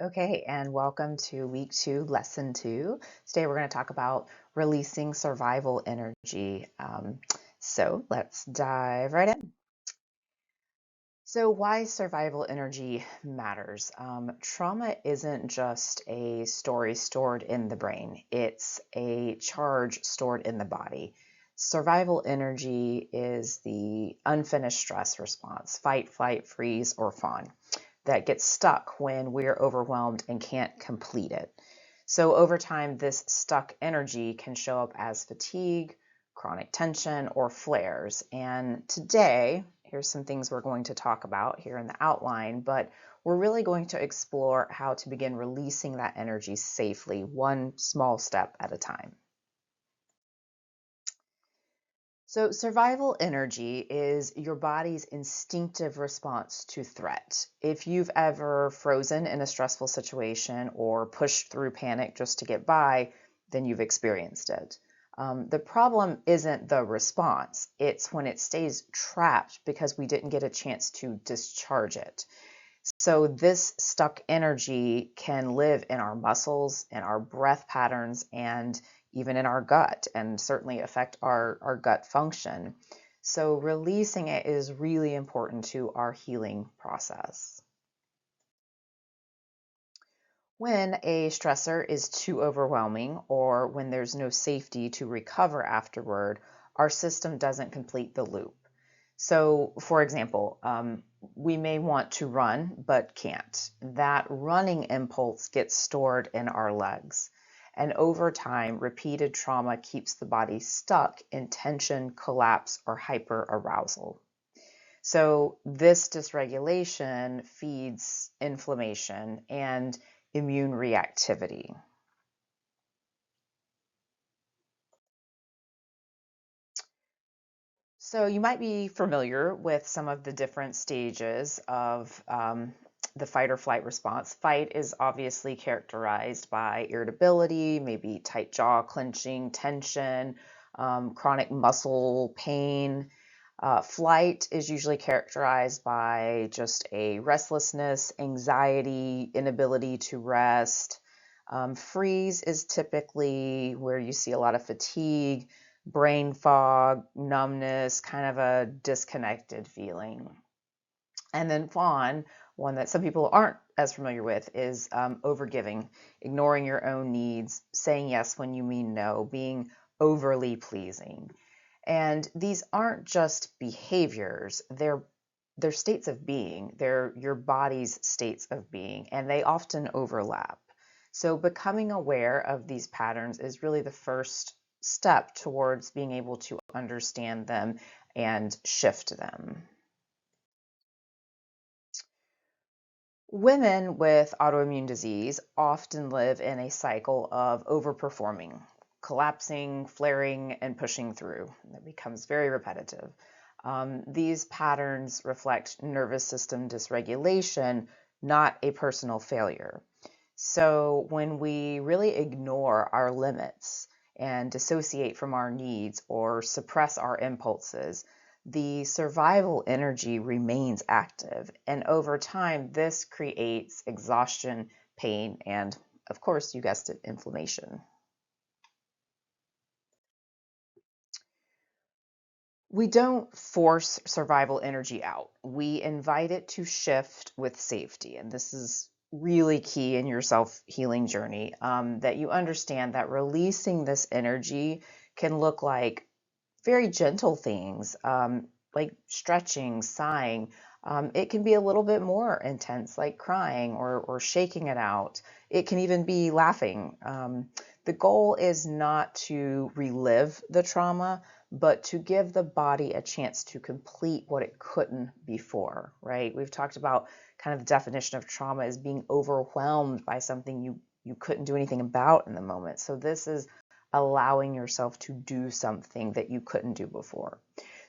Okay, and welcome to week 2, lesson 2. Today we're going to talk about releasing survival energy. So let's dive right in. So, why survival energy matters? Trauma isn't just a story stored in the brain, it's a charge stored in the body. Survival energy is the unfinished stress response, fight, flight, freeze, or fawn, that gets stuck when we're overwhelmed and can't complete it. So, over time, this stuck energy can show up as fatigue, chronic tension, or flares. And today, here's some things we're going to talk about here in the outline, but we're really going to explore how to begin releasing that energy safely, one small step at a time. So, survival energy is your body's instinctive response to threat. If you've ever frozen in a stressful situation or pushed through panic just to get by, then you've experienced it. The problem isn't the response, it's when it stays trapped because we didn't get a chance to discharge it. So, this stuck energy can live in our muscles, in our breath patterns, and even in our gut, and certainly affect our gut function. So, releasing it is really important to our healing process. When a stressor is too overwhelming or when there's no safety to recover afterward, our system doesn't complete the loop. So, for example, we may want to run but can't. That running impulse gets stored in our legs. And over time, repeated trauma keeps the body stuck in tension, collapse, or hyperarousal. So, this dysregulation feeds inflammation and immune reactivity. So you might be familiar with some of the different stages of the fight or flight response. Fight is obviously characterized by irritability, maybe tight jaw clenching, tension, chronic muscle pain. Flight is usually characterized by just a restlessness, anxiety, inability to rest. Freeze is typically where you see a lot of fatigue, brain fog, numbness, kind of a disconnected feeling. And then fawn, one that some people aren't as familiar with, is overgiving, ignoring your own needs, saying yes when you mean no, being overly pleasing. And these aren't just behaviors, they're states of being. They're your body's states of being, and they often overlap. So becoming aware of these patterns is really the first step towards being able to understand them and shift them. Women with autoimmune disease often live in a cycle of overperforming, collapsing, flaring, and pushing through. That becomes very repetitive. These patterns reflect nervous system dysregulation, not a personal failure. So when we really ignore our limits and dissociate from our needs or suppress our impulses, the survival energy remains active. And over time, this creates exhaustion, pain, and of course, you guessed it, inflammation. We don't force survival energy out. We invite it to shift with safety. And this is really key in your self-healing journey, that you understand that releasing this energy can look like very gentle things, like stretching, sighing. It can be a little bit more intense, like crying or shaking it out. It can even be laughing. The goal is not to relive the trauma, but to give the body a chance to complete what it couldn't before, right? We've talked about kind of the definition of trauma as being overwhelmed by something you couldn't do anything about in the moment. So this is allowing yourself to do something that you couldn't do before.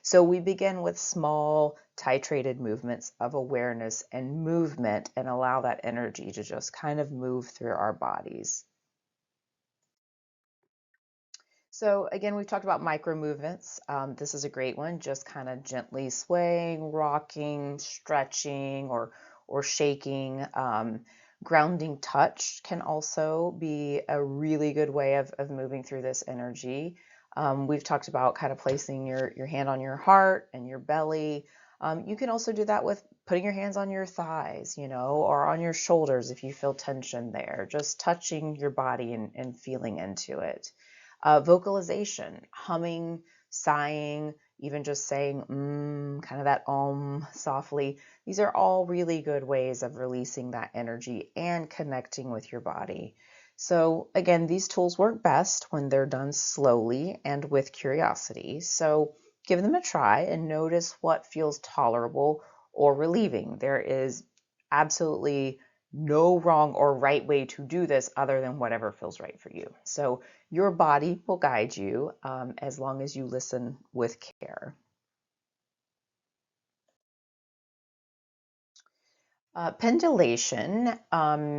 So we begin with small titrated movements of awareness and movement and allow that energy to just kind of move through our bodies. So again, we've talked about micro movements. This is a great one, just kind of gently swaying, rocking, stretching, or shaking. Grounding touch can also be a really good way of moving through this energy. We've talked about kind of placing your hand on your heart and your belly. You can also do that with putting your hands on your thighs, or on your shoulders if you feel tension there, just touching your body and feeling into it. Vocalization, humming, sighing, even just saying kind of that softly. These are all really good ways of releasing that energy and connecting with your body. So again, these tools work best when they're done slowly and with curiosity. So give them a try and notice what feels tolerable or relieving. There is absolutely no wrong or right way to do this other than whatever feels right for you. So your body will guide you as long as you listen with care. Pendulation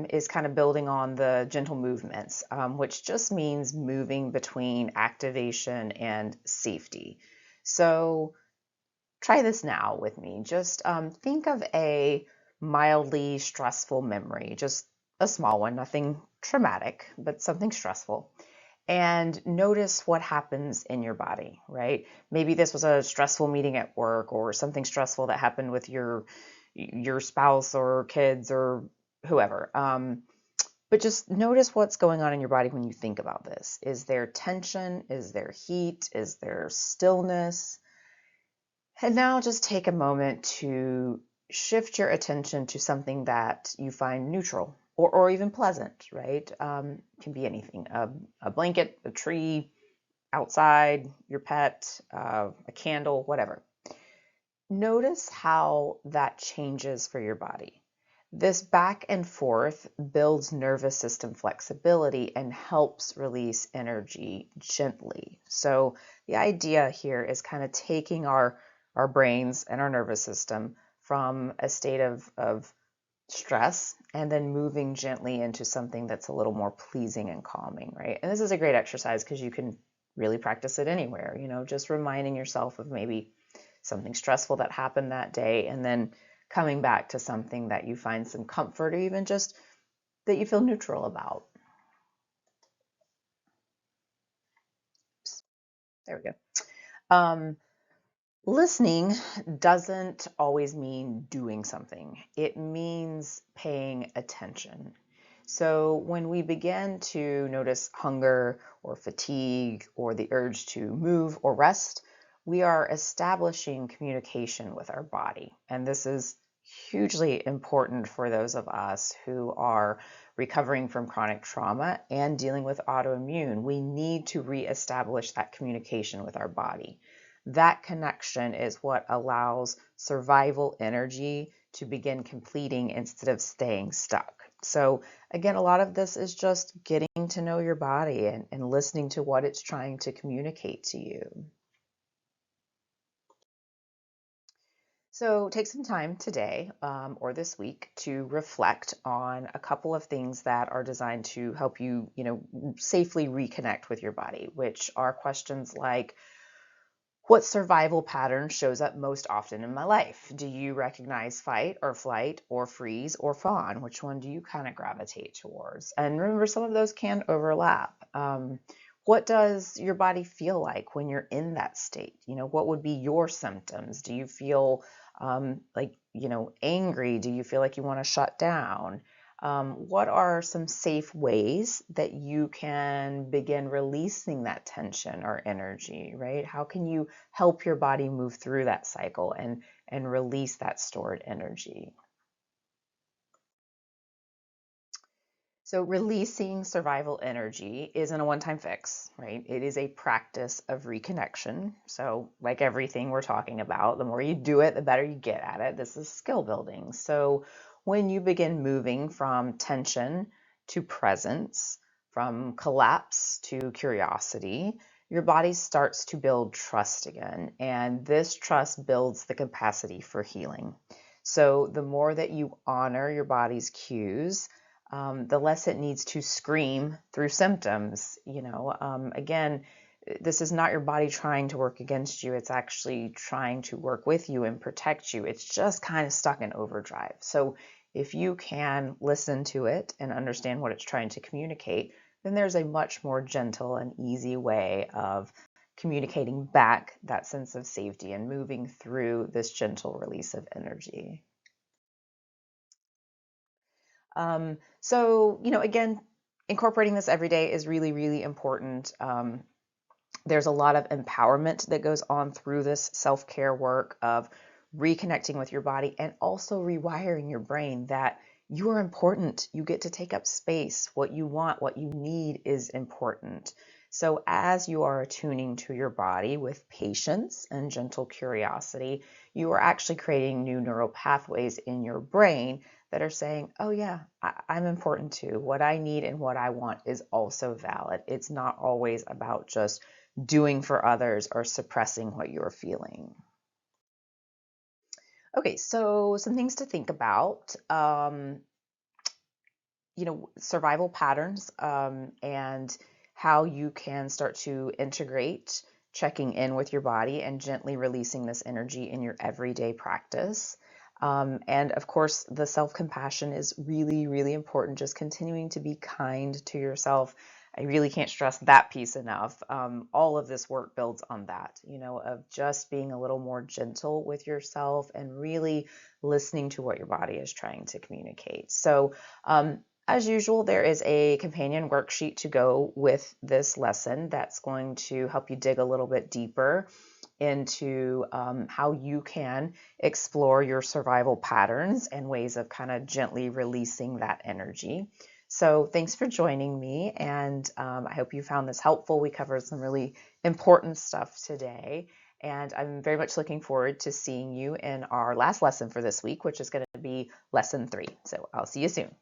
is kind of building on the gentle movements, which just means moving between activation and safety. So try this now with me. Just think of a mildly stressful memory, just a small one, nothing traumatic, but something stressful. And notice what happens in your body, right? Maybe this was a stressful meeting at work or something stressful that happened with your spouse or kids or whoever. But just notice what's going on in your body when you think about this. Is there tension? Is there heat? Is there stillness? And now just take a moment to shift your attention to something that you find neutral or even pleasant, right? Can be anything, a blanket, a tree, outside, your pet, a candle, whatever. Notice how that changes for your body. This back and forth builds nervous system flexibility and helps release energy gently. So the idea here is kind of taking our brains and our nervous system from a state of stress and then moving gently into something that's a little more pleasing and calming, right? And this is a great exercise because you can really practice it anywhere, just reminding yourself of maybe something stressful that happened that day and then coming back to something that you find some comfort or even just that you feel neutral about. Oops, there we go. Listening doesn't always mean doing something. It means paying attention. So when we begin to notice hunger or fatigue or the urge to move or rest, we are establishing communication with our body. And this is hugely important for those of us who are recovering from chronic trauma and dealing with autoimmune. We need to reestablish that communication with our body. That connection is what allows survival energy to begin completing instead of staying stuck. So again, a lot of this is just getting to know your body and listening to what it's trying to communicate to you. So take some time today or this week to reflect on a couple of things that are designed to help you, safely reconnect with your body, which are questions like, what survival pattern shows up most often in my life? Do you recognize fight or flight or freeze or fawn? Which one do you kind of gravitate towards? And remember, some of those can overlap. What does your body feel like when you're in that state? What would be your symptoms? Do you feel angry? Do you feel like you want to shut down? What are some safe ways that you can begin releasing that tension or energy, right? How can you help your body move through that cycle and release that stored energy? So releasing survival energy isn't a one-time fix, right? It is a practice of reconnection. So like everything we're talking about, the more you do it, the better you get at it. This is skill building. So when you begin moving from tension to presence, from collapse to curiosity, your body starts to build trust again. And this trust builds the capacity for healing. So the more that you honor your body's cues, the less it needs to scream through symptoms. Again, this is not your body trying to work against you. It's actually trying to work with you and protect you. It's just kind of stuck in overdrive. So if you can listen to it and understand what it's trying to communicate, then there's a much more gentle and easy way of communicating back that sense of safety and moving through this gentle release of energy. So, again, incorporating this every day is really, really important. There's a lot of empowerment that goes on through this self-care work of reconnecting with your body and also rewiring your brain that you are important. You get to take up space. What you want, what you need is important. So as you are attuning to your body with patience and gentle curiosity, you are actually creating new neural pathways in your brain that are saying, oh yeah, I'm important too. What I need and what I want is also valid. It's not always about just doing for others or suppressing what you're feeling. Okay, so some things to think about. Survival patterns, and how you can start to integrate checking in with your body and gently releasing this energy in your everyday practice. And of course, the self-compassion is really, really important. Just continuing to be kind to yourself. I really can't stress that piece enough. All of this work builds on that, of just being a little more gentle with yourself and really listening to what your body is trying to communicate. So, as usual, there is a companion worksheet to go with this lesson that's going to help you dig a little bit deeper into how you can explore your survival patterns and ways of kind of gently releasing that energy. So thanks for joining me, and I hope you found this helpful. We covered some really important stuff today, and I'm very much looking forward to seeing you in our last lesson for this week, which is going to be lesson 3. So I'll see you soon.